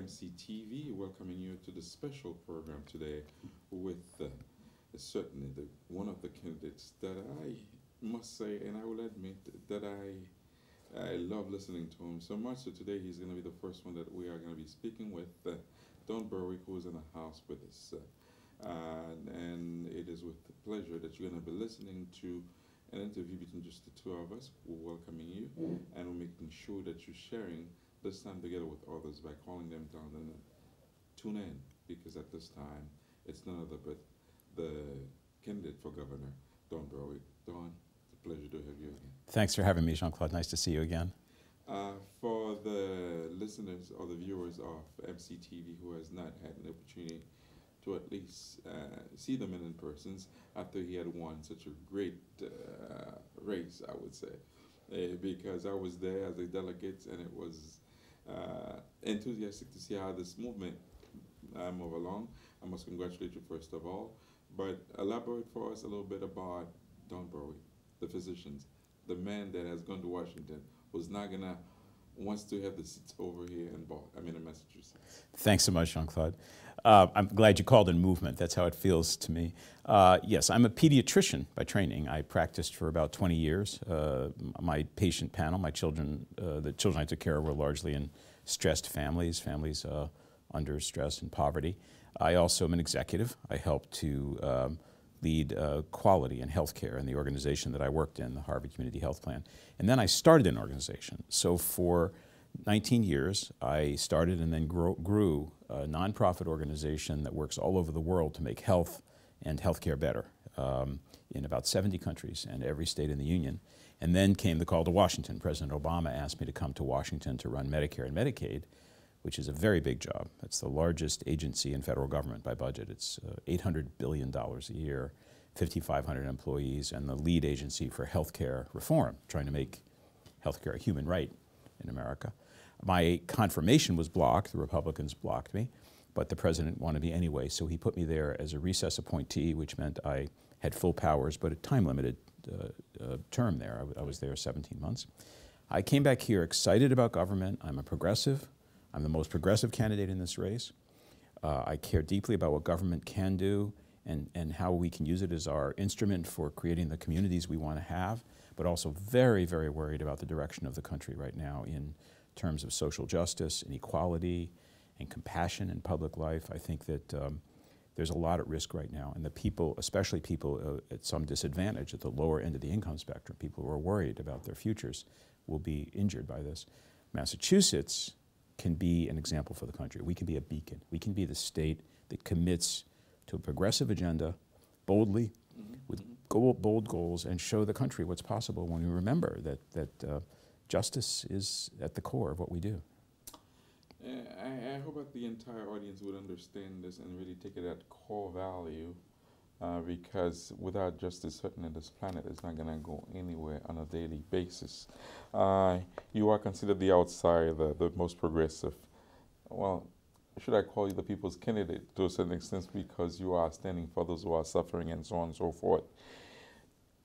MCTV, welcoming you to the special program today with certainly one of the candidates that I must say, and I will admit that I love listening to him so much. So today he's going to be the first one that we are going to be speaking with, Don Berwick, who is in the house with us. And it is with pleasure that you're going to be listening to an interview between just the two of us. We're welcoming you, and we're making sure that you're sharing this time together with others by calling them down and tune in, because at this time it's none other but the candidate for governor, Don Berwick. Don, it's a pleasure to have you again. Thanks for having me, Jean-Claude. Nice to see you again. For the listeners or the viewers of MCTV who has not had an opportunity to at least see the man in person after he had won such a great race, I would say, because I was there as a delegate, and it was enthusiastic to see how this movement move along. I must congratulate you first of all, but elaborate for us a little bit about Don Berwick, the physicians, the man that has gone to Washington, who's not gonna wants to have the seats over here in Massachusetts. Thanks so much, Jean-Claude. I'm glad you called it movement. That's how it feels to me. Yes, I'm a pediatrician by training. I practiced for about 20 years. My patient panel, my children, the children I took care of were largely in stressed families under stress and poverty. I also am an executive. I help to lead quality in healthcare in the organization that I worked in, the Harvard Community Health Plan. And then I started an organization. So for 19 years, I started and then grew a nonprofit organization that works all over the world to make health and healthcare better in about 70 countries and every state in the union. And then came the call to Washington. President Obama asked me to come to Washington to run Medicare and Medicaid, which is a very big job. It's the largest agency in federal government by budget. It's $800 billion a year, 5,500 employees, and the lead agency for healthcare reform, trying to make healthcare a human right in America. My confirmation was blocked. The Republicans blocked me, but the president wanted me anyway, so he put me there as a recess appointee, which meant I had full powers, but a time-limited term there. I was there 17 months. I came back here excited about government. I'm a progressive. I'm the most progressive candidate in this race. I care deeply about what government can do and how we can use it as our instrument for creating the communities we want to have, but also very, very worried about the direction of the country right now in terms of social justice and equality and compassion in public life. I think that there's a lot at risk right now, and the people, especially people at some disadvantage at the lower end of the income spectrum, people who are worried about their futures, will be injured by this. Massachusetts can be an example for the country. We can be a beacon. We can be the state that commits to a progressive agenda boldly, with bold goals, and show the country what's possible when we remember that justice is at the core of what we do. I hope that the entire audience would understand this and really take it at core value, because without justice, certainly this planet is not going to go anywhere on a daily basis. You are considered the outsider, the most progressive. Well, should I call you the people's candidate to a certain extent, because you are standing for those who are suffering and so on and so forth.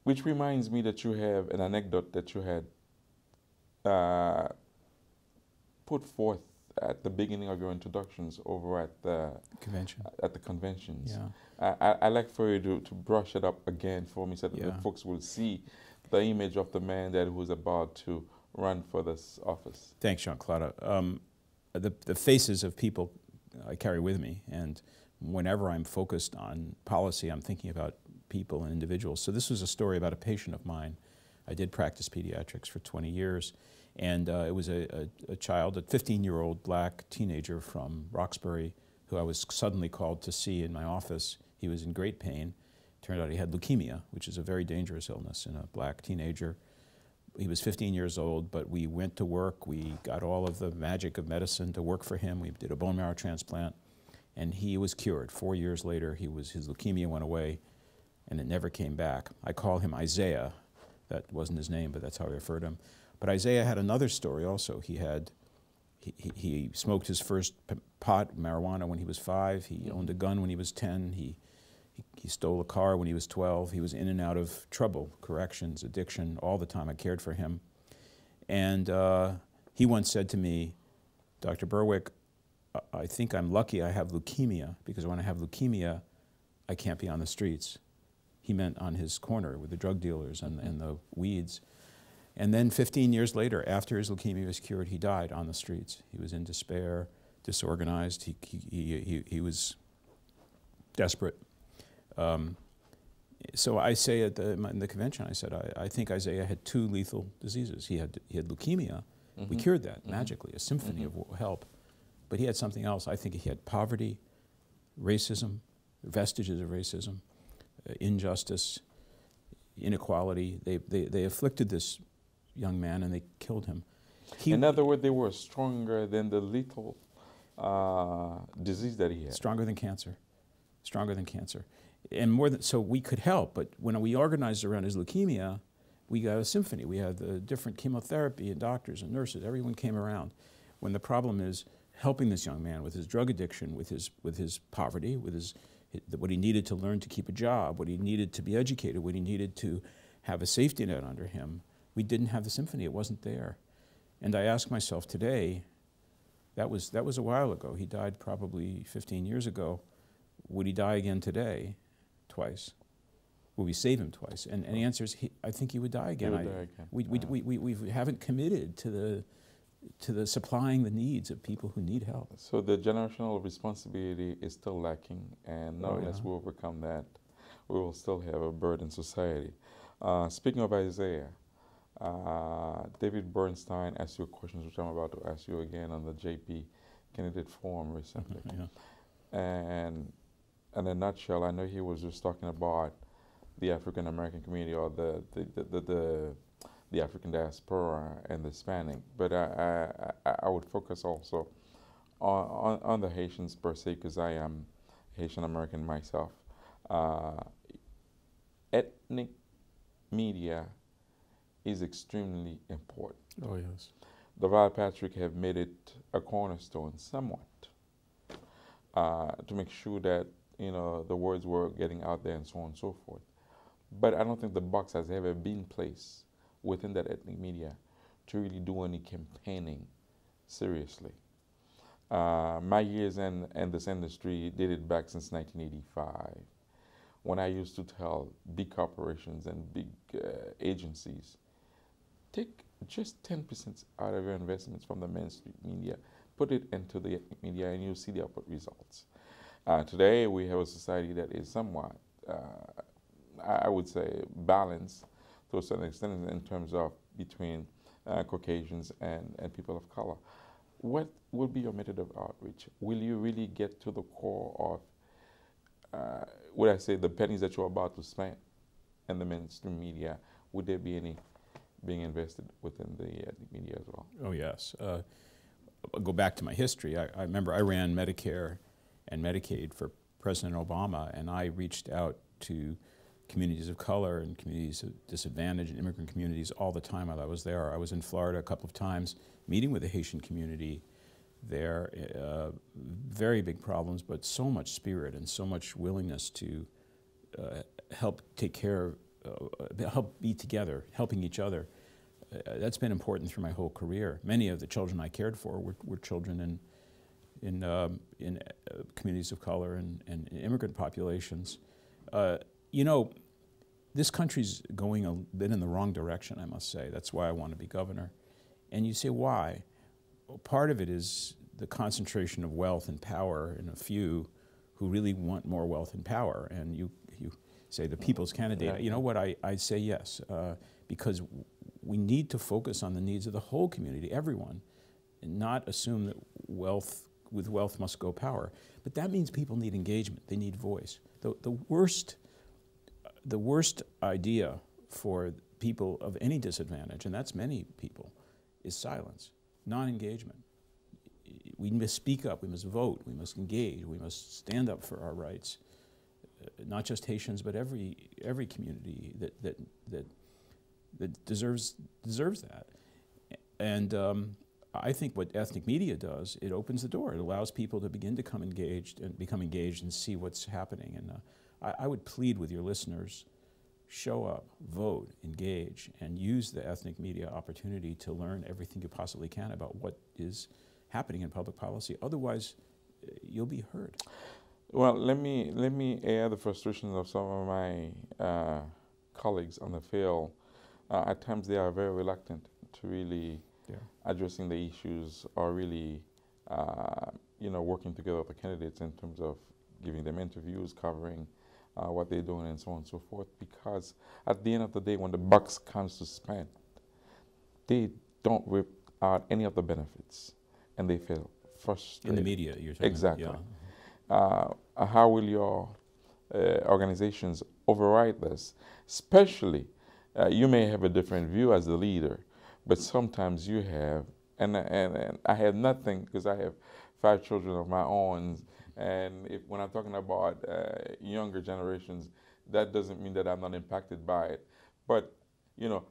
Which reminds me that you have an anecdote that you had put forth at the beginning of your introductions over at the convention. At the conventions. Yeah. I'd like for you to brush it up again for me, so that the folks will see the image of the man that who's about to run for this office. Thanks, Jean-Claude. The faces of people I carry with me, and whenever I'm focused on policy, I'm thinking about people and individuals. So this was a story about a patient of mine. I did practice pediatrics for 20 years, and it was a child, a 15-year-old black teenager from Roxbury, who I was suddenly called to see in my office. He was in great pain. Turned out he had leukemia, which is a very dangerous illness in a black teenager. He was 15 years old, but we went to work. We got all of the magic of medicine to work for him. We did a bone marrow transplant, and he was cured. 4 years later, his leukemia went away, and it never came back. I call him Isaiah. That wasn't his name, but that's how I referred to him. But Isaiah had another story also. He smoked his first pot, marijuana, when he was 5. He owned a gun when he was 10. He stole a car when he was 12. He was in and out of trouble, corrections, addiction, all the time. I cared for him. And he once said to me, Dr. Berwick, I think I'm lucky I have leukemia, because when I have leukemia, I can't be on the streets. He meant on his corner with the drug dealers and the weeds. And then 15 years later, after his leukemia was cured, he died on the streets. He was in despair, disorganized. He was desperate. So I say in the convention, I said, I think Isaiah had 2 lethal diseases. He had leukemia. We cured that magically, a symphony of help. But he had something else. I think he had poverty, racism, vestiges of racism, injustice, inequality. They afflicted this young man and they killed him. In other words, they were stronger than the lethal disease that he had. Stronger than cancer. Stronger than cancer. And more than, so we could help, but when we organized around his leukemia, we got a symphony. We had the different chemotherapy and doctors and nurses. Everyone came around. When the problem is helping this young man with his drug addiction, with his poverty, with what he needed to learn to keep a job, what he needed to be educated, what he needed to have a safety net under him, we didn't have the symphony. It wasn't there. And I ask myself today, that was a while ago. He died probably 15 years ago. Would he die again today? Twice. Will we save him twice? And the answer is, I think he would die again. We haven't committed to the supplying the needs of people who need help. So the generational responsibility is still lacking, and unless we overcome that, we will still have a burdened society. Speaking of Isaiah, David Bernstein asked you questions which I'm about to ask you again on the JP candidate forum recently. And in a nutshell, I know he was just talking about the African American community or the African diaspora and the Hispanic, but I would focus also on the Haitians per se, because I am Haitian American myself. Ethnic media is extremely important. Oh yes. Val Patrick have made it a cornerstone somewhat to make sure that the words were getting out there and so on and so forth. But I don't think the box has ever been placed within that ethnic media to really do any campaigning seriously. My years in this industry dated back since 1985, when I used to tell big corporations and big agencies, take just 10% out of your investments from the mainstream media, put it into the ethnic media, and you'll see the upward results. Today, we have a society that is somewhat, I would say, balanced to a certain extent in terms of between Caucasians and people of color. What will be your method of outreach? Will you really get to the core of, would I say, the pennies that you're about to spend in the mainstream media? Would there be any being invested within the ethnic media as well? Oh yes. I'll go back to my history. I remember I ran Medicare and Medicaid for President Obama, and I reached out to communities of color and communities of disadvantage and immigrant communities all the time while I was there. I was in Florida a couple of times meeting with the Haitian community there. Very big problems, but so much spirit and so much willingness to help take care of, help be together, helping each other. That's been important through my whole career. Many of the children I cared for were children in communities of color and immigrant populations. This country's going a bit in the wrong direction, I must say. That's why I want to be governor. And you say, why? Well, part of it is the concentration of wealth and power in a few who really want more wealth and power. And you say the people's candidate. You know what, I say yes, because we need to focus on the needs of the whole community, everyone, and not assume that with wealth must go power. But that means people need engagement, they need voice. The worst idea for people of any disadvantage, and that's many people, is silence, non-engagement. We must speak up, we must vote, we must engage, we must stand up for our rights. Not just Haitians, but every community that deserves that. And I think what ethnic media does, it opens the door. It allows people to begin to become engaged and see what's happening. And I would plead with your listeners, show up, vote, engage, and use the ethnic media opportunity to learn everything you possibly can about what is happening in public policy. Otherwise, you'll be heard. Well, let me air the frustrations of some of my colleagues on the field. At times, they are very reluctant to really addressing the issues or really, working together with the candidates in terms of giving them interviews, covering what they're doing, and so on and so forth. Because at the end of the day, when the buck comes to spend, they don't rip out any of the benefits, and they feel frustrated. In the media, you're talking exactly. about. How will your organizations override this? Especially, you may have a different view as the leader, but sometimes you have, and I have nothing because I have 5 children of my own, and when I'm talking about younger generations, that doesn't mean that I'm not impacted by it. But,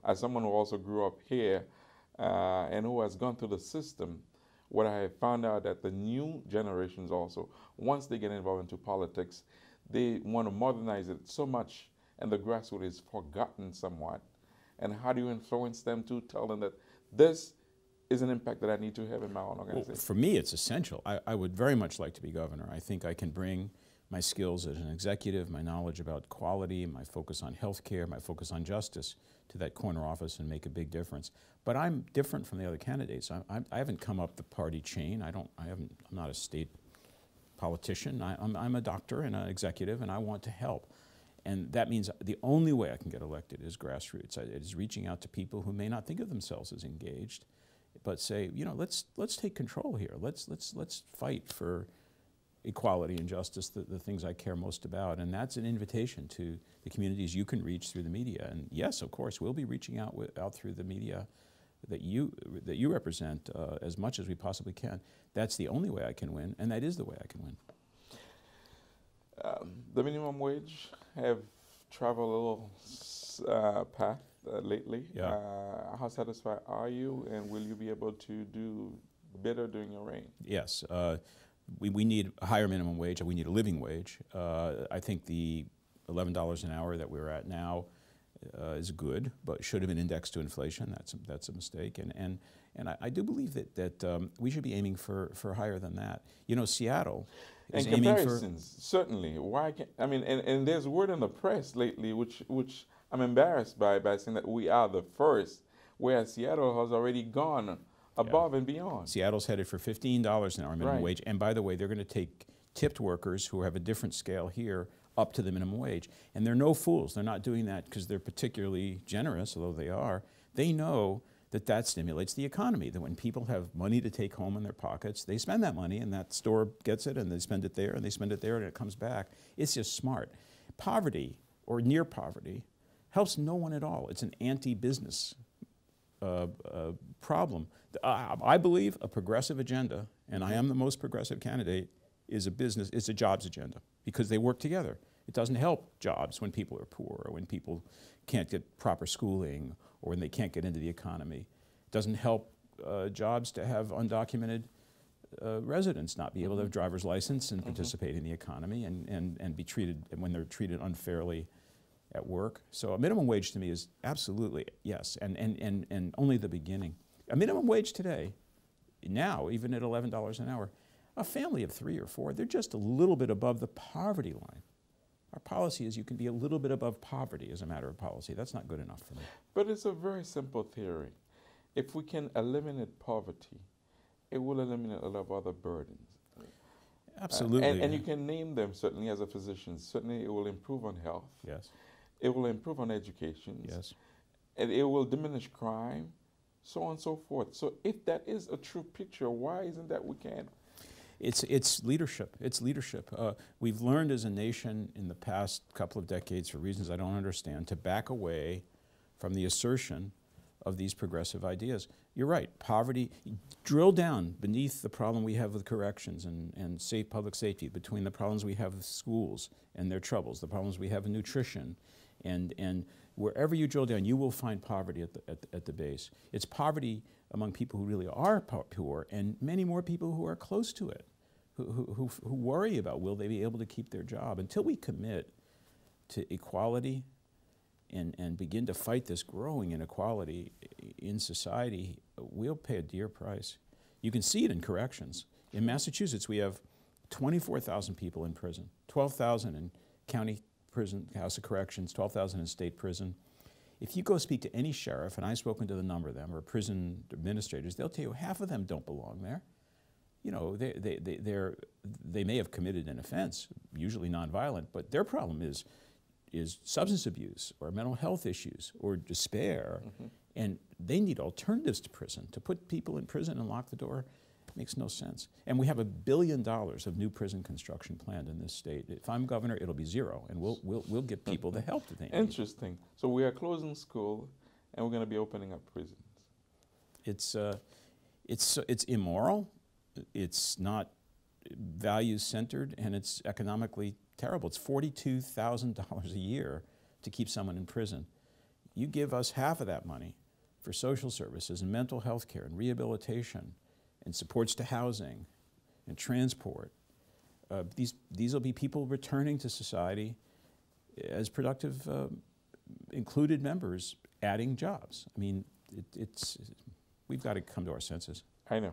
as someone who also grew up here and who has gone through the system, what I have found out that the new generations also, once they get involved into politics, they want to modernize it so much, and the grassroots is forgotten somewhat. And how do you influence them to tell them that this is an impact that I need to have in my own organization? Well, for me, it's essential. I would very much like to be governor. I think I can bring my skills as an executive, my knowledge about quality, my focus on healthcare, my focus on justice to that corner office and make a big difference. But I'm different from the other candidates. I haven't come up the party chain. I'm not a state politician. I'm a doctor and an executive, and I want to help. And that means the only way I can get elected is grassroots. It is reaching out to people who may not think of themselves as engaged, but say, let's take control here. Let's fight for equality and justice, the things I care most about. And that's an invitation to the communities you can reach through the media. And yes, of course, we'll be reaching out through the media that you represent as much as we possibly can. That's the only way I can win, and that is the way I can win. The minimum wage have traveled a little path lately. Yeah. How satisfied are you, and will you be able to do better during your reign? Yes. We need a higher minimum wage, and we need a living wage. I think the $11 an hour that we're at now is good, but should have been indexed to inflation. That's a mistake. And I do believe that we should be aiming for higher than that. Seattle is and aiming comparisons, certainly. Why can't, and there's word in the press lately, which I'm embarrassed by saying that we are the first, whereas Seattle has already gone above and beyond. Seattle's headed for $15 an hour minimum wage. And by the way, they're going to take tipped workers who have a different scale here up to the minimum wage. And they're no fools. They're not doing that because they're particularly generous, although they are. They know that stimulates the economy, that when people have money to take home in their pockets, they spend that money, and that store gets it, and they spend it there, and they spend it there, and it comes back. It's just smart. Poverty, or near poverty, helps no one at all. It's an anti-business problem. I believe a progressive agenda, and I am the most progressive candidate, is a jobs agenda, because they work together. It doesn't help jobs when people are poor, or when people can't get proper schooling, or when they can't get into the economy. It doesn't help jobs to have undocumented residents not be able to have a driver's license and participate in the economy and be treated, and when they're treated unfairly at work. So a minimum wage to me is absolutely, yes, and only the beginning. A minimum wage today, now, even at $11 an hour, a family of 3 or 4, they're just a little bit above the poverty line. Our policy is you can be a little bit above poverty as a matter of policy. That's not good enough for me. But it's a very simple theory. If we can eliminate poverty, it will eliminate a lot of other burdens. Absolutely. And you can name them, certainly, as a physician. Certainly, it will improve on health. Yes. It will improve on education. Yes. And it will diminish crime, so on and so forth. So if that is a true picture, why isn't that we can? It's leadership. It's leadership. We've learned as a nation in the past couple of decades, for reasons I don't understand, to back away from the assertion of these progressive ideas. You're right. Poverty, drill down beneath the problem we have with corrections and public safety, between the problems we have with schools and their troubles, the problems we have in nutrition, and wherever you drill down, you will find poverty at the base. It's poverty among people who really are poor, and many more people who are close to it, who worry about will they be able to keep their job. Until we commit to equality and begin to fight this growing inequality in society, we'll pay a dear price. You can see it in corrections. In Massachusetts, we have 24,000 people in prison, 12,000 in county prison, House of Corrections, 12,000 in state prison. If you go speak to any sheriff, and I've spoken to the number of them, or prison administrators, they'll tell you half of them don't belong there. You know, they may have committed an offense, usually nonviolent, but their problem is substance abuse or mental health issues or despair, and they need alternatives to prison. To put people in prison and lock the door makes no sense. And we have $1 billion of new prison construction planned in this state. If I'm governor, it'll be zero, and we'll get people the help that they need. Interesting. So we are closing school, and we're going to be opening up prisons. It's immoral. It's not values-centered, and it's economically terrible. It's $42,000 a year to keep someone in prison. You give us half of that money for social services and mental health care and rehabilitation and supports to housing and transport. These will be people returning to society as productive, included members, adding jobs. I mean, we've got to come to our senses. I know,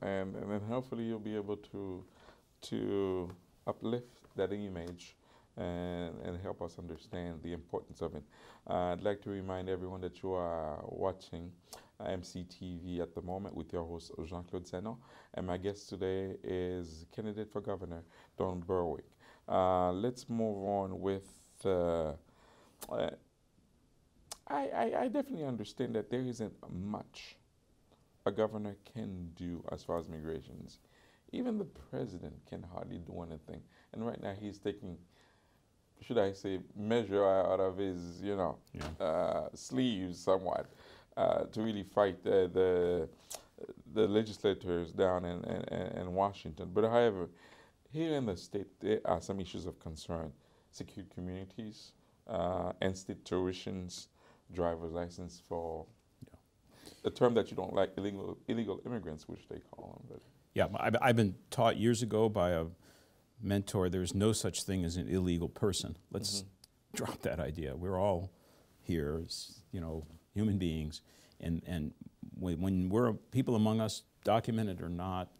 and then hopefully you'll be able to uplift that image and help us understand the importance of it. I'd like to remind everyone that you are watching MCTV at the moment with your host Jean-Claude Sanon, and my guest today is candidate for governor Don Berwick. Let's move on with. I definitely understand that there isn't much a governor can do as far as migrations. Even the president can hardly do anything. And right now he's taking, should I say, measure out of his, sleeves somewhat to really fight the legislators down in Washington. But however, here in the state, there are some issues of concern. Secure communities, in-state tuitions, driver's license for a term that you don't like, illegal immigrants, which they call them. But. Yeah, I've been taught years ago by a mentor, there's no such thing as an illegal person. Let's drop that idea. We're all here as, human beings. And when we're people among us, documented or not,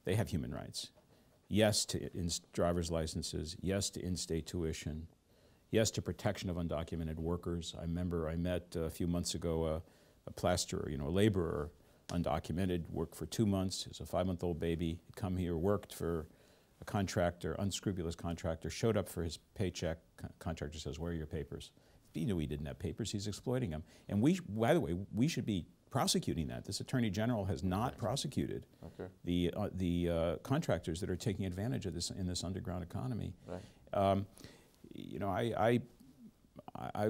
they have human rights. Yes to driver's licenses, yes to in-state tuition, yes to protection of undocumented workers. I remember I met a few months ago a plasterer, a laborer, undocumented, worked for 2 months, has a 5-month-old baby, come here, worked for a contractor, unscrupulous contractor, showed up for his paycheck, contractor says, where are your papers? He knew he didn't have papers, he's exploiting him. And by the way, we should be prosecuting that. This Attorney General has not prosecuted the contractors that are taking advantage of this in this underground economy. Right.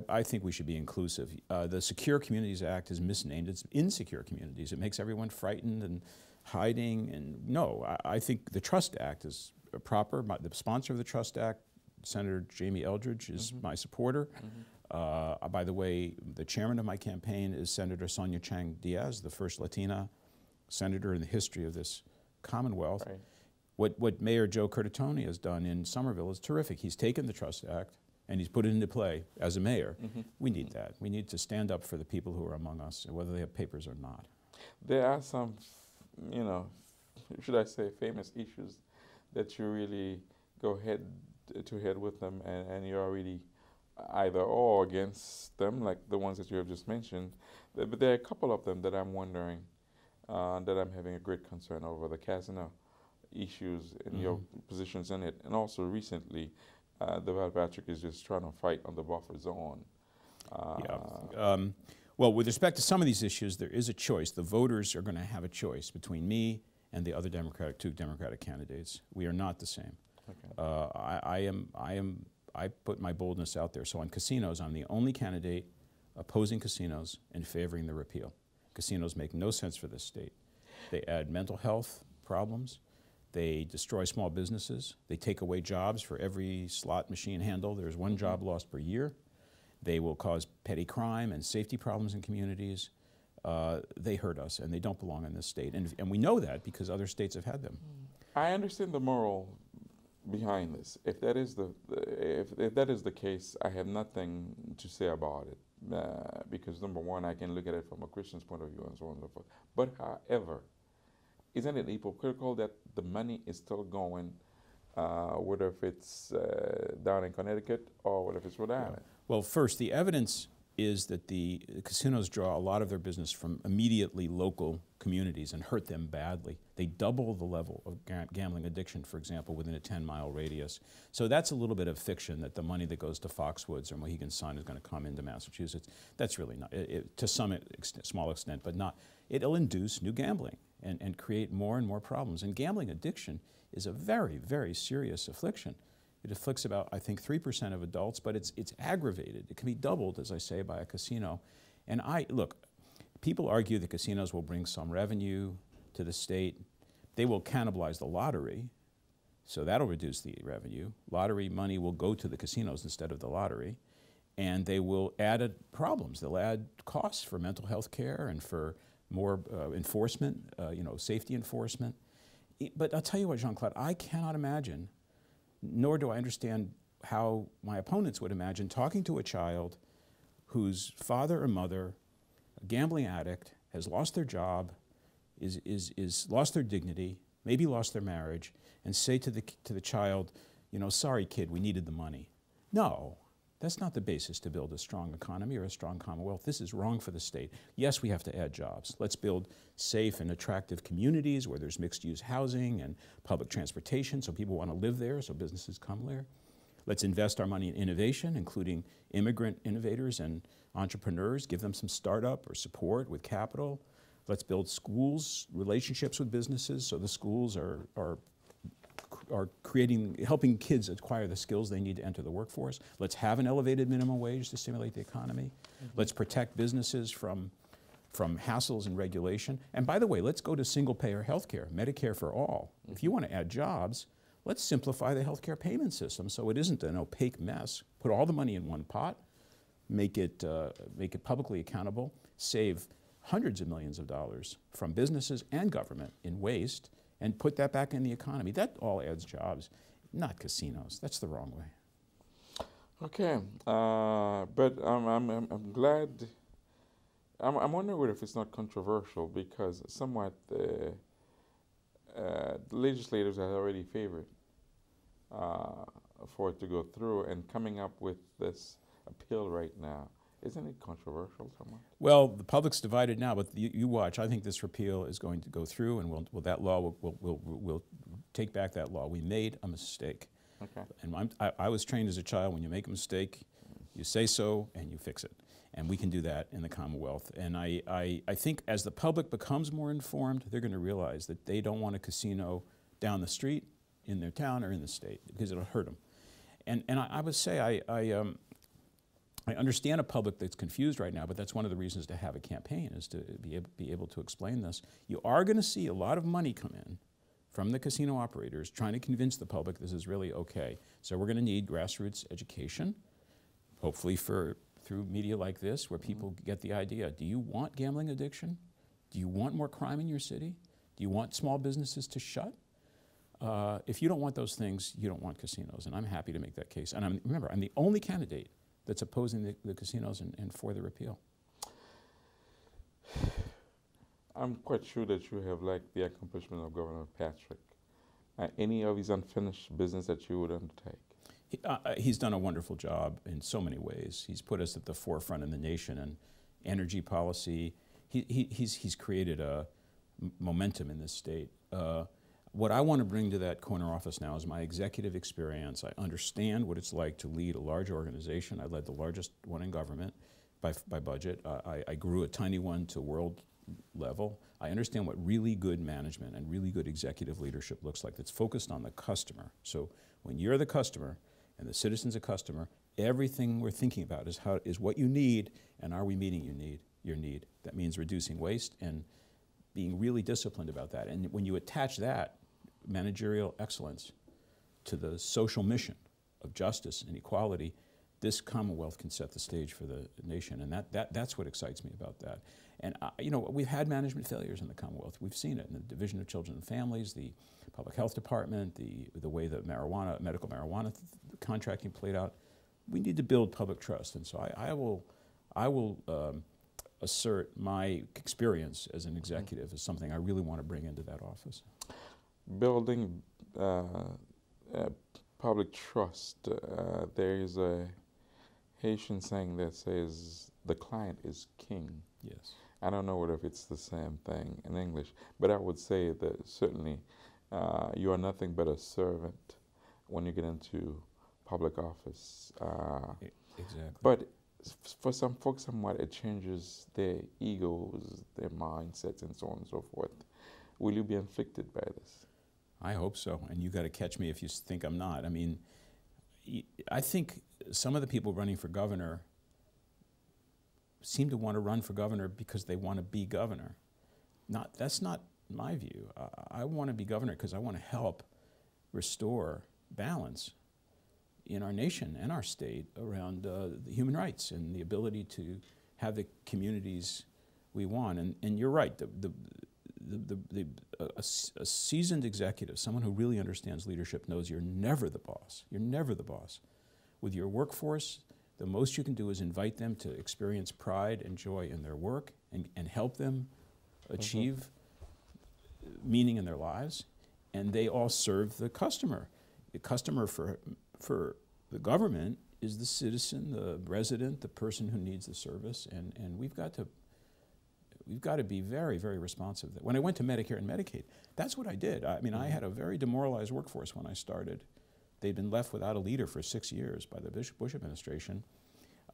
I think we should be inclusive. The Secure Communities Act is misnamed. It's insecure communities. It makes everyone frightened and hiding. And no, I think the Trust Act is proper. The sponsor of the Trust Act, Senator Jamie Eldridge, is my supporter. By the way, the chairman of my campaign is Senator Sonia Chang Diaz, the first Latina senator in the history of this Commonwealth. Right. What Mayor Joe Curtatone has done in Somerville is terrific. He's taken the Trust Act and he's put it into play as a mayor. We need that. We need to stand up for the people who are among us, whether they have papers or not. There are some, should I say, famous issues that you really go head to head with them, and you're really either or against them, like the ones that you have just mentioned. But there are a couple of them that I'm wondering, that I'm having a great concern over, the casino issues and your positions in it, and also recently, the Val Patrick is just trying to fight on the buffer zone. Well, with respect to some of these issues, there is a choice. The voters are going to have a choice between me and the other two Democratic candidates. We are not the same. Okay. I put my boldness out there. So on casinos, I'm the only candidate opposing casinos and favoring the repeal. Casinos make no sense for this state. They add mental health problems. They destroy small businesses. They take away jobs. For every slot machine handle, there's one job lost per year. They will cause petty crime and safety problems in communities. They hurt us, and they don't belong in this state. And we know that because other states have had them. I understand the moral behind this. If that is the case, I have nothing to say about it. Because number one, I can look at it from a Christian's point of view and so on and so forth. But however, isn't it hypocritical that the money is still going whether if it's down in Connecticut or whether if it's Rhode Island? Well, first, the evidence is that the casinos draw a lot of their business from immediately local communities and hurt them badly. They double the level of gambling addiction, for example, within a 10-mile radius. So that's a little bit of fiction that the money that goes to Foxwoods or Mohegan Sun is going to come into Massachusetts. That's really not, to some small extent, but not. It'll induce new gambling and create more and more problems. And gambling addiction is a very, very serious affliction. It afflicts about, I think, 3% of adults, but it's aggravated. It can be doubled, as I say, by a casino. And look, people argue that casinos will bring some revenue to the state. They will cannibalize the lottery, so that'll reduce the revenue. Lottery money will go to the casinos instead of the lottery. And they will add problems. They'll add costs for mental health care and for more enforcement, safety enforcement. But I'll tell you what, Jean-Claude, I cannot imagine, nor do I understand how my opponents would imagine, talking to a child whose father or mother, a gambling addict, has lost their job, is lost their dignity, maybe lost their marriage, and say to the child, sorry kid, we needed the money. No, that's not the basis to build a strong economy or a strong Commonwealth. This is wrong for the state. Yes, we have to add jobs. Let's build safe and attractive communities where there's mixed-use housing and public transportation so people want to live there, so businesses come there. Let's invest our money in innovation, including immigrant innovators and entrepreneurs, give them some startup or support with capital. Let's build schools, relationships with businesses, so the schools are helping kids acquire the skills they need to enter the workforce. Let's have an elevated minimum wage to stimulate the economy. Let's protect businesses from hassles and regulation. And by the way, let's go to single-payer health care, Medicare for all. If you want to add jobs, let's simplify the health care payment system so it isn't an opaque mess. Put all the money in one pot, make it publicly accountable, save hundreds of millions of dollars from businesses and government in waste, and put that back in the economy. That all adds jobs, not casinos. That's the wrong way. Okay, but I'm glad. I'm wondering whether if it's not controversial because somewhat the legislators have already favored for it to go through, and coming up with this appeal right now. Isn't it controversial somewhat? Well, the public's divided now, but you watch. I think this repeal is going to go through, and we'll take back that law. We made a mistake. Okay. And I was trained as a child, when you make a mistake, you say so and you fix it. And we can do that in the Commonwealth. And I think as the public becomes more informed, they're going to realize that they don't want a casino down the street, in their town, or in the state, because it'll hurt them. And I would say I understand a public that's confused right now, but that's one of the reasons to have a campaign, is to be able to explain this. You are going to see a lot of money come in from the casino operators trying to convince the public this is really okay. So we're going to need grassroots education, hopefully through media like this, where people get the idea. Do you want gambling addiction? Do you want more crime in your city? Do you want small businesses to shut? If you don't want those things, you don't want casinos, and I'm happy to make that case. And remember, I'm the only candidate that's opposing the casinos and for the repeal. I'm quite sure that you have liked the accomplishment of Governor Patrick. Any of his unfinished business that you would undertake? He's done a wonderful job in so many ways. He's put us at the forefront in the nation in energy policy. He's created a momentum in this state. What I want to bring to that corner office now is my executive experience. I understand what it's like to lead a large organization. I led the largest one in government by budget. I grew a tiny one to world level. I understand what really good management and really good executive leadership looks like, that's focused on the customer. So when you're the customer and the citizen's a customer, everything we're thinking about is what you need, and are we meeting your need? That means reducing waste and being really disciplined about that. And when you attach that managerial excellence to the social mission of justice and equality, this Commonwealth can set the stage for the nation, and that's what excites me about that. And we've had management failures in the Commonwealth. We've seen it in the Division of Children and Families, the Public Health Department, the way that medical marijuana contracting played out. We need to build public trust, and so I will assert my experience as an executive as something I really want to bring into that office. Building public trust. There is a Haitian saying that says the client is king. Yes. I don't know whether if it's the same thing in English, but I would say that certainly you are nothing but a servant when you get into public office. Exactly. But for some folks, somewhat it changes their egos, their mindsets, and so on and so forth. Will you be inflicted by this? I hope so, and you got to catch me if you think I'm not. I mean, I think some of the people running for governor seem to want to run for governor because they want to be governor. That's not my view. I want to be governor because I want to help restore balance in our nation and our state around the human rights and the ability to have the communities we want. And you're right. A seasoned executive, someone who really understands leadership, knows you're never the boss. You're never the boss. With your workforce, the most you can do is invite them to experience pride and joy in their work and help them achieve meaning in their lives. And they all serve the customer. The customer for the government is the citizen, the resident, the person who needs the service. And we've got to be very, very responsive. When I went to Medicare and Medicaid, that's what I did. I mean, I had a very demoralized workforce when I started. They'd been left without a leader for 6 years by the Bush administration.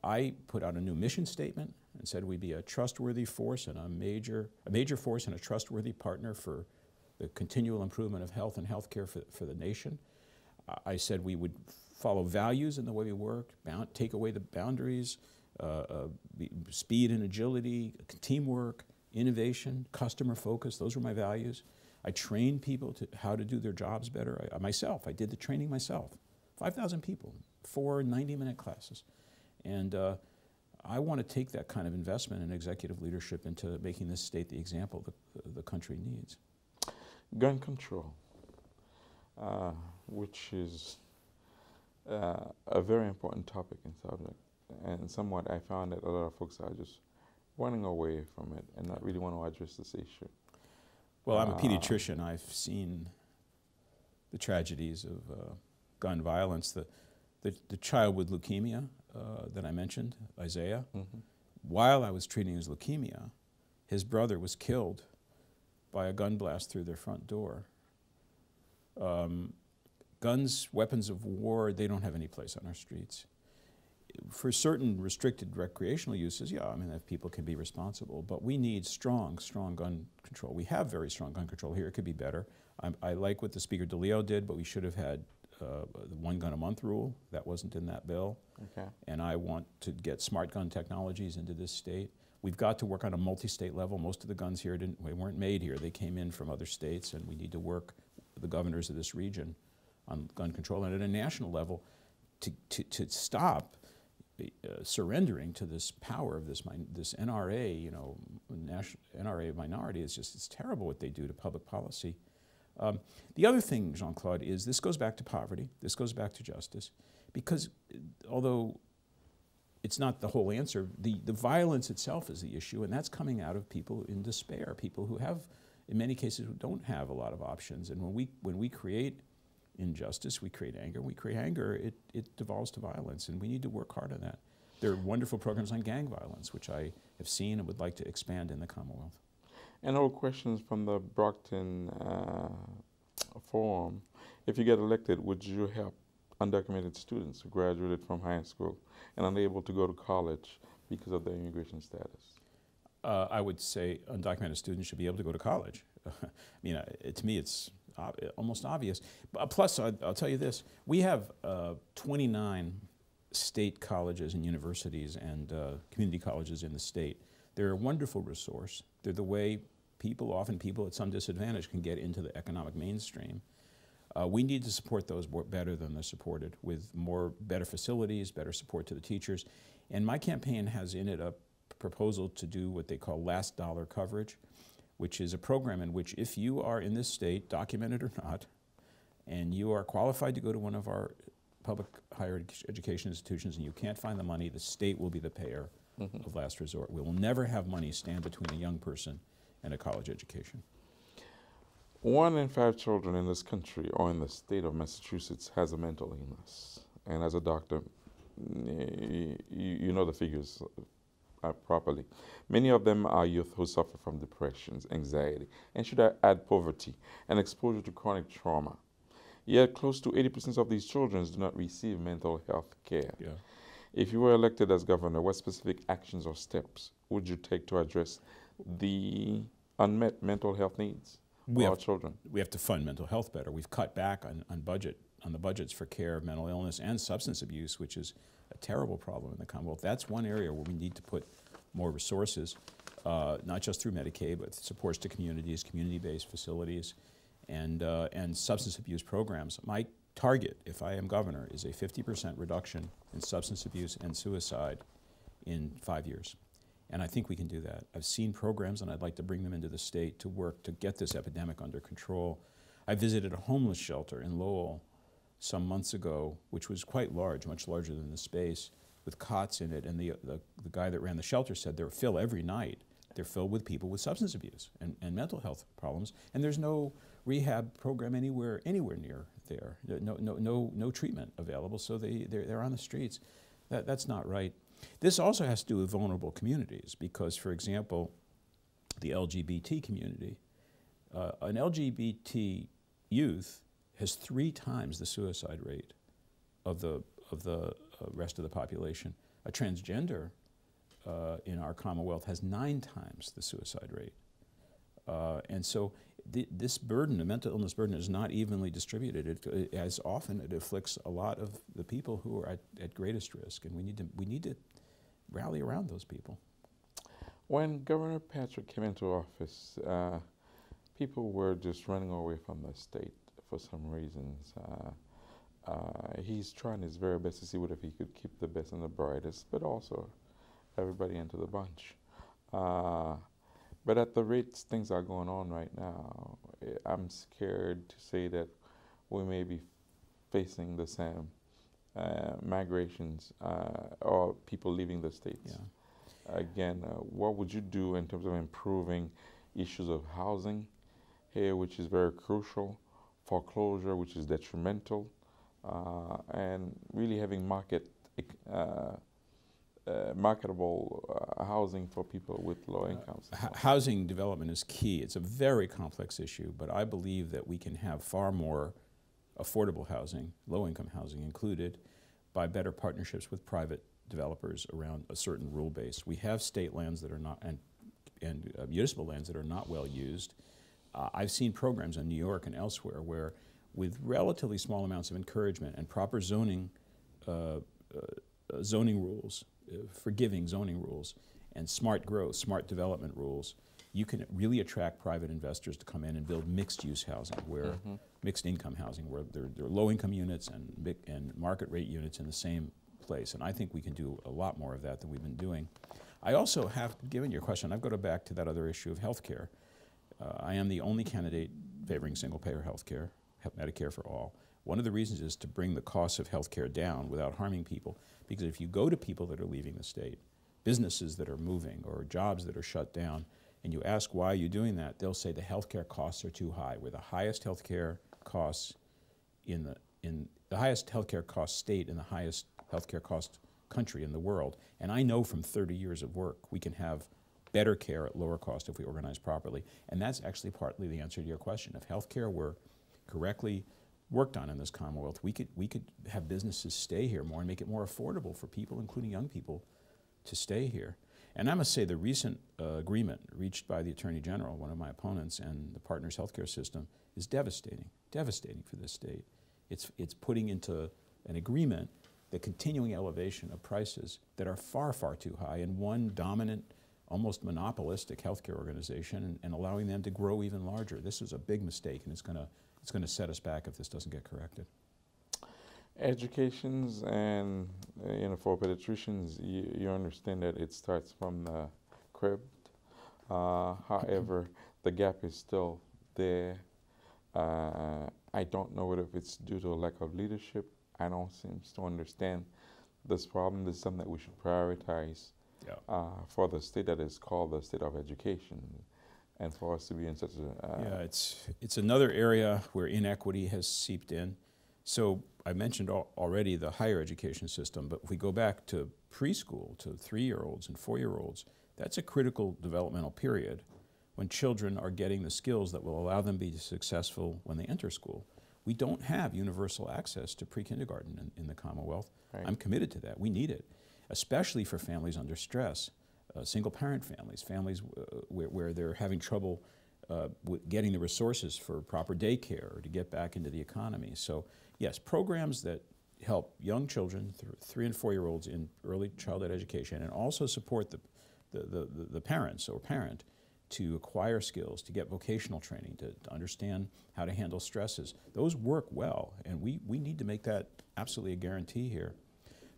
I put out a new mission statement and said we'd be a trustworthy force and a major force and a trustworthy partner for the continual improvement of health and healthcare for the nation. I said we would follow values in the way we work, take away the boundaries, speed and agility, teamwork, innovation, customer focus. Those were my values. I trained people to how to do their jobs better. I did the training myself. 5,000 people, 4 90-minute classes. And I want to take that kind of investment in executive leadership into making this state the example the country needs. Gun control, which is a very important topic and subject. And somewhat I found that a lot of folks are just running away from it and not really want to address this issue. Well, I'm a pediatrician. I've seen the tragedies of gun violence. The child with leukemia that I mentioned, Isaiah, while I was treating his leukemia, his brother was killed by a gun blast through their front door. Guns, weapons of war, they don't have any place on our streets. For certain restricted recreational uses, yeah, I mean, if people can be responsible, but we need strong gun control. We have very strong gun control here. It could be better. I like what the Speaker DeLeo did, but we should have had the 1 gun a month rule. That wasn't in that bill. Okay. And I want to get smart gun technologies into this state. We've got to work on a multi-state level. Most of the guns here weren't made here. They came in from other states, and we need to work with the governors of this region on gun control. And at a national level, to stop surrendering to this power of this NRA, you know, NRA minority. It's terrible what they do to public policy. The other thing, Jean-Claude, is this goes back to poverty. This goes back to justice, because although it's not the whole answer, the violence itself is the issue, and that's coming out of people in despair, people who have, in many cases, who don't have a lot of options. And when we create injustice, we create anger. We create anger, it devolves to violence, and we need to work hard on that. There are wonderful programs on gang violence, which I have seen and would like to expand in the Commonwealth. And all questions from the Brockton Forum. If you get elected, would you help undocumented students who graduated from high school and unable to go to college because of their immigration status? I would say undocumented students should be able to go to college. I mean, to me, it's almost obvious. Plus, I'll tell you this. We have 29 state colleges and universities and community colleges in the state. They're a wonderful resource. They're the way often people at some disadvantage can get into the economic mainstream. We need to support those better than they're supported, with better facilities, better support to the teachers. And my campaign has in it a proposal to do what they call last dollar coverage, which is a program in which if you are in this state, documented or not, and you are qualified to go to one of our public higher education institutions and you can't find the money, the state will be the payer of last resort. We will never have money stand between a young person and a college education. 1 in 5 children in this country or in the state of Massachusetts has a mental illness. And as a doctor, you know the figures properly. Many of them are youth who suffer from depressions, anxiety, and should I add poverty and exposure to chronic trauma. Yet close to 80% of these children do not receive mental health care. Yeah. If you were elected as governor, what specific actions or steps would you take to address the unmet mental health needs of our children? We have to fund mental health better. We've cut back on the budgets for care of mental illness and substance abuse, which is a terrible problem in the Commonwealth. That's one area where we need to put more resources, not just through Medicaid, but supports to communities, community-based facilities, and substance abuse programs. My target, if I am governor, is a 50% reduction in substance abuse and suicide in 5 years. And I think we can do that. I've seen programs, and I'd like to bring them into the state to work to get this epidemic under control. I visited a homeless shelter in Lowell some months ago, which was quite large, much larger than the space, with cots in it. And the guy that ran the shelter said they're filled every night. They're filled with people with substance abuse and mental health problems. And there's no rehab program anywhere near there. No treatment available, so they're on the streets. That's not right. This also has to do with vulnerable communities because, for example, the LGBT community, an LGBT youth has 3 times the suicide rate of the rest of the population. A transgender in our Commonwealth has 9 times the suicide rate. And so this burden, the mental illness burden, is not evenly distributed. As often it afflicts a lot of the people who are at greatest risk, and we need to rally around those people. When Governor Patrick came into office, people were just running away from the state for some reasons. He's trying his very best to see what if he could keep the best and the brightest, but also everybody into the bunch. But at the rates things are going on right now, I'm scared to say that we may be facing the same migrations or people leaving the states. Yeah. Again, what would you do in terms of improving issues of housing here, which is very crucial, foreclosure, which is detrimental, and really having marketable housing for people with low incomes. Housing development is key. It's a very complex issue, but I believe that we can have far more affordable housing, low-income housing included, by better partnerships with private developers around a certain rule base. We have state lands that are not, and municipal lands that are not well used. I've seen programs in New York and elsewhere where, with relatively small amounts of encouragement and proper zoning rules, forgiving zoning rules, and smart growth, smart development rules, you can really attract private investors to come in and build mixed-use housing, where mixed-income housing, where there are low-income units and market-rate units in the same place. And I think we can do a lot more of that than we've been doing. I also have, given your question, I've got to go back to that other issue of health care. I am the only candidate favoring single-payer health care, Medicare for all. One of the reasons is to bring the cost of health care down without harming people, because if you go to people that are leaving the state, businesses that are moving or jobs that are shut down, and you ask why you're doing that, they'll say the healthcare costs are too high. We're the highest healthcare costs in the highest healthcare cost state and the highest healthcare cost country in the world. And I know from 30 years of work we can have better care at lower cost if we organize properly. And that's actually partly the answer to your question. If healthcare were correctly worked on in this Commonwealth, we could have businesses stay here more and make it more affordable for people, including young people, to stay here. And I must say the recent agreement reached by the Attorney General, one of my opponents, and the Partners Healthcare System is devastating for this state. It's putting into an agreement the continuing elevation of prices that are far, far too high in one dominant, almost monopolistic healthcare organization, and allowing them to grow even larger. This is a big mistake, and it's going to set us back if this doesn't get corrected. Educations and for pediatricians, you understand that it starts from the crib. However, the gap is still there. I don't know whether it's due to a lack of leadership. I don't seem to understand this problem. This is something that we should prioritize for the state that is called the state of education. and for us to be in such a... Yeah, it's another area where inequity has seeped in. So I mentioned already the higher education system, but if we go back to preschool, to 3-year-olds and 4-year-olds, that's a critical developmental period when children are getting the skills that will allow them to be successful when they enter school. We don't have universal access to pre-kindergarten in the Commonwealth. Right. I'm committed to that. We need it, especially for families under stress, single-parent families, families where they're having trouble with getting the resources for proper daycare or to get back into the economy. So yes, programs that help young children, 3 and 4-year-olds in early childhood education, and also support the parents or parent to acquire skills, to get vocational training, to understand how to handle stresses. Those work well, and we need to make that absolutely a guarantee here.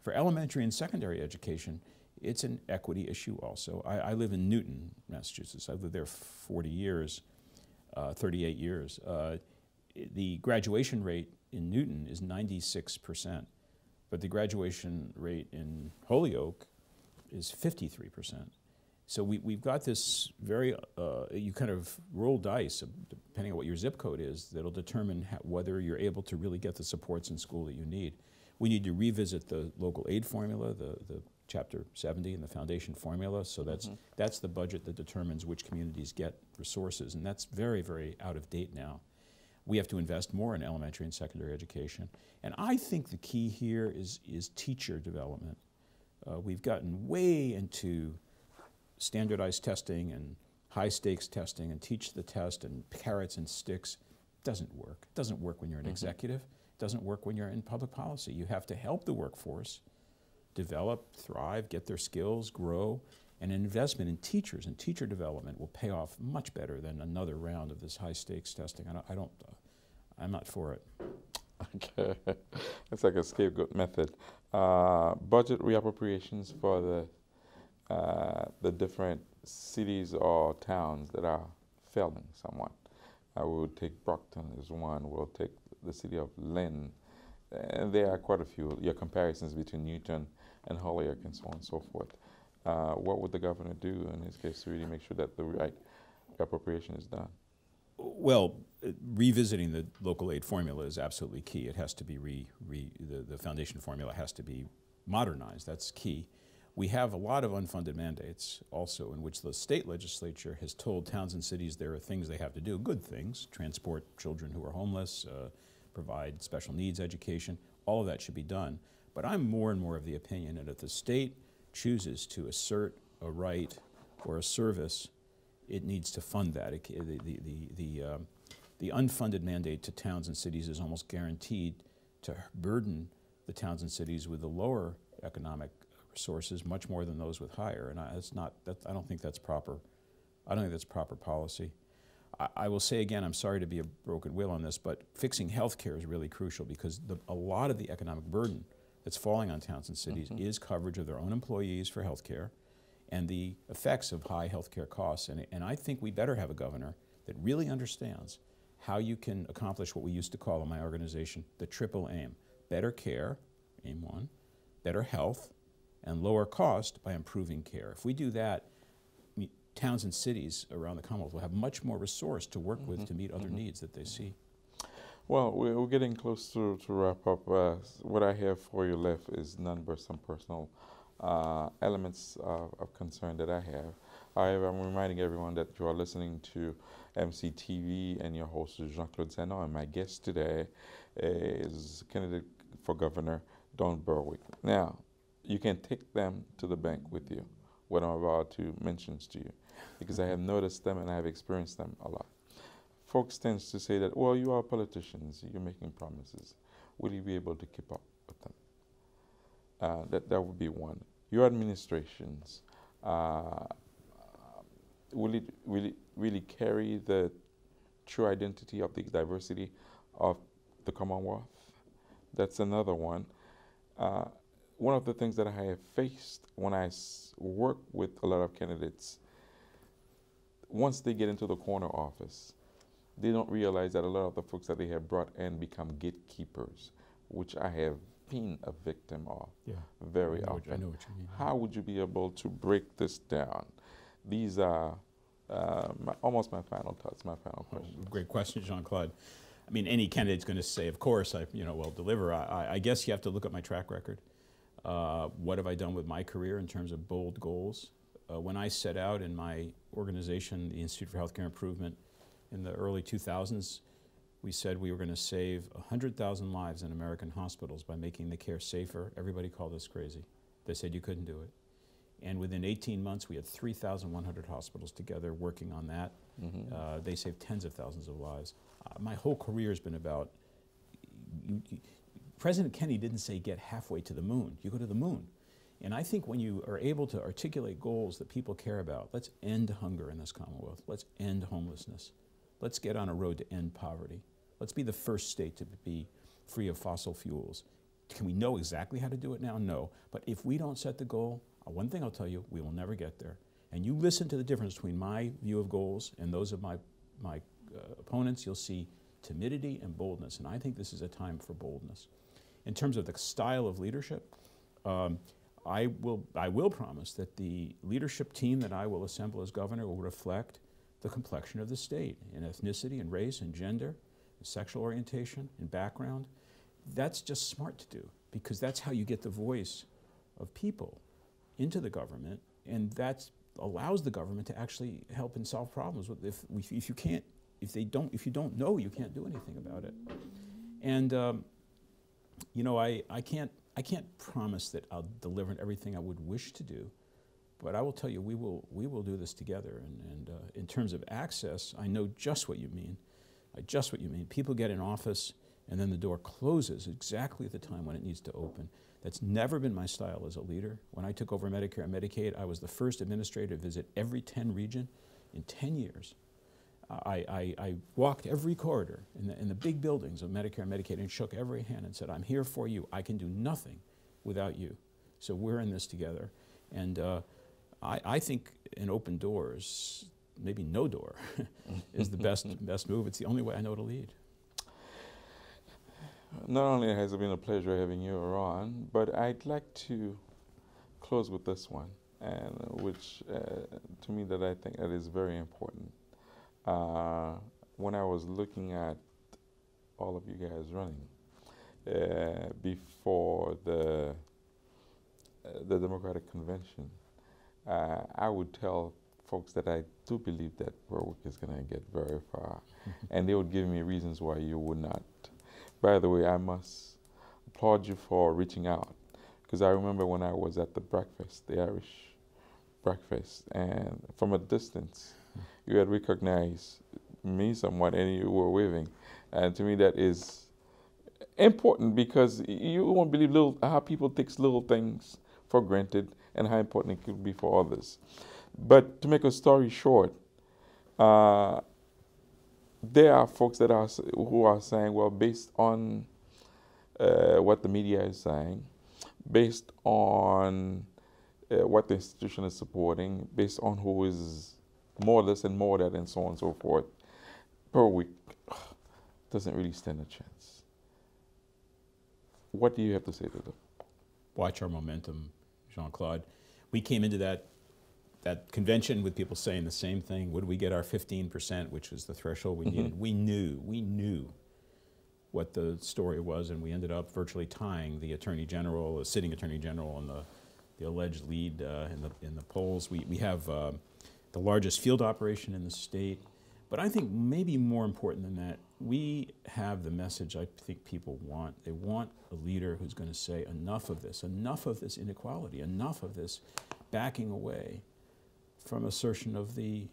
For elementary and secondary education, it's an equity issue also. I live in Newton, Massachusetts. I've lived there 40 years, 38 years. The graduation rate in Newton is 96%, but the graduation rate in Holyoke is 53%. So we've got this very, you kind of roll dice, depending on what your zip code is, that'll determine whether you're able to really get the supports in school that you need. We need to revisit the local aid formula, the Chapter 70 and the foundation formula, so that's the budget that determines which communities get resources, and that's very, very out of date now. We have to invest more in elementary and secondary education, and I think the key here is teacher development. We've gotten way into standardized testing and high-stakes testing and teach the test and carrots and sticks. Doesn't work. It doesn't work when you're an executive. It doesn't work when you're in public policy. You have to help the workforce develop, thrive, get their skills, grow, and an investment in teachers and teacher development will pay off much better than another round of this high-stakes testing. I'm not for it. Okay, it's like a scapegoat method. Budget reappropriations for the different cities or towns that are failing somewhat. We would take Brockton as one. We'll take the city of Lynn. And there are quite a few. Your comparisons between Newton and Holyoke and so on and so forth. What would the governor do in his case to really make sure that the right appropriation is done? Well, revisiting the local aid formula is absolutely key. It has to be the foundation formula has to be modernized. That's key. We have a lot of unfunded mandates also in which the state legislature has told towns and cities there are things they have to do, good things, transport children who are homeless, provide special needs education, all of that should be done. But I'm more and more of the opinion that if the state chooses to assert a right or a service, it needs to fund that. The unfunded mandate to towns and cities is almost guaranteed to burden the towns and cities with the lower economic resources much more than those with higher, and I don't think that's proper. I don't think that's proper policy. I will say again, I'm sorry to be a broken wheel on this, but fixing health care is really crucial because a lot of the economic burden that's falling on towns and cities is coverage of their own employees for health care and the effects of high health care costs. And I think we better have a governor that really understands how you can accomplish what we used to call in my organization the triple aim. Better care, aim one, better health, and lower cost by improving care. If we do that, towns and cities around the Commonwealth will have much more resource to work with to meet other needs that they see. Well, we're getting close to wrap up. What I have for you left is none but some personal elements of concern that I have. However, I'm reminding everyone that you are listening to MCTV and your host is Jean-Claude Sanon, and my guest today is candidate for Governor Don Berwick. Now, you can take them to the bank with you, what I'm about to mention to you, because I have noticed them and I have experienced them a lot. Folks tend to say that, well, you are politicians, you're making promises. Will you be able to keep up with them? That would be one. Your administrations, will it really carry the true identity of the diversity of the Commonwealth? That's another one. One of the things that I have faced when I work with a lot of candidates, once they get into the corner office, they don't realize that a lot of the folks that they have brought in become gatekeepers, which I have been a victim of very often. I know what you mean. How would you be able to break this down? These are almost my final thoughts, my final question. Great question, Jean-Claude. I mean, any candidate's going to say, of course, I will deliver. I guess you have to look at my track record. What have I done with my career in terms of bold goals? When I set out in my organization, the Institute for Healthcare Improvement, in the early 2000s, we said we were going to save 100,000 lives in American hospitals by making the care safer. Everybody called us crazy. They said you couldn't do it. And within 18 months, we had 3,100 hospitals together working on that. Mm-hmm. They saved tens of thousands of lives. My whole career has been about, President Kennedy didn't say get halfway to the moon. You go to the moon. And I think when you are able to articulate goals that people care about, let's end hunger in this Commonwealth. Let's end homelessness. Let's get on a road to end poverty. Let's be the first state to be free of fossil fuels. Can we know exactly how to do it now? No. But if we don't set the goal, one thing I'll tell you, we will never get there. And you listen to the difference between my view of goals and those of my opponents, you'll see timidity and boldness. And I think this is a time for boldness. In terms of the style of leadership, I will promise that the leadership team that I will assemble as governor will reflect the complexion of the state in ethnicity and race and gender, and sexual orientation and background. That's just smart to do, because that's how you get the voice of people into the government, and that allows the government to actually help and solve problems. If you don't know, you can't do anything about it. And I can't promise that I'll deliver everything I would wish to do, but I will tell you we will do this together. And in terms of access, I know just what you mean. People get in office and then the door closes exactly at the time when it needs to open. That's never been my style as a leader. When I took over Medicare and Medicaid, I was the first administrator to visit every 10 region in 10 years. I walked every corridor in the big buildings of Medicare and Medicaid and shook every hand and said, I'm here for you. I can do nothing without you. So we're in this together. And I think an open door is, maybe no door, is the best move. It's the only way I know to lead. Not only has it been a pleasure having you on, but I'd like to close with this one, and which to me that I think that is very important. When I was looking at all of you guys running before the Democratic Convention, I would tell folks that I do believe that Berwick is going to get very far, and they would give me reasons why you would not. By the way, I must applaud you for reaching out, because I remember when I was at the breakfast, the Irish breakfast, and from a distance, you had recognized me somewhat and you were waving. And to me that is important, because you won't believe how people take little things for granted and how important it could be for others. But to make a story short, there are folks who are saying, well, based on what the media is saying, based on what the institution is supporting, based on who is more this and more that and so on and so forth, Berwick doesn't really stand a chance. What do you have to say to them? Watch our momentum, Jean-Claude. We came into that convention with people saying the same thing. Would we get our 15%, which was the threshold we needed? We knew what the story was, and we ended up virtually tying the Attorney General, the sitting Attorney General, and the alleged lead in the polls. We have the largest field operation in the state. But I think maybe more important than that, we have the message I think people want. They want a leader who's going to say enough of this inequality, enough of this backing away from assertion of the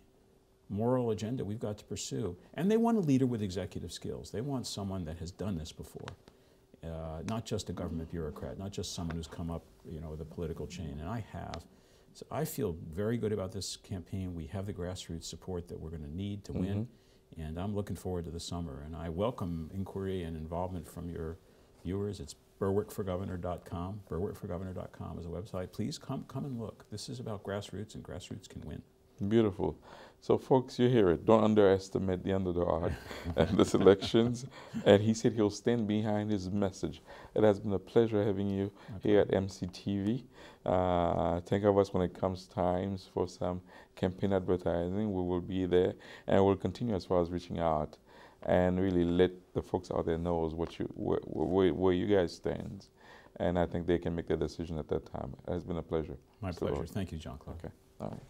moral agenda we've got to pursue. And they want a leader with executive skills. They want someone that has done this before, not just a government bureaucrat, not just someone who's come up, the political chain, and I have. So I feel very good about this campaign. We have the grassroots support that we're going to need to win, and I'm looking forward to the summer. And I welcome inquiry and involvement from your viewers. It's berwickforgovernor.com. Berwickforgovernor.com is a website. Please come and look. This is about grassroots, and grassroots can win. Beautiful. So, folks, you hear it. Don't underestimate the underdog in this elections. And he said he'll stand behind his message. It has been a pleasure having you here at MCTV. Think of us when it comes times for some campaign advertising. We will be there, and we'll continue as far as reaching out and really let the folks out there know where you guys stand. And I think they can make their decision at that time. It has been a pleasure. My pleasure. Thank you, Jean-Claude. Okay. All right.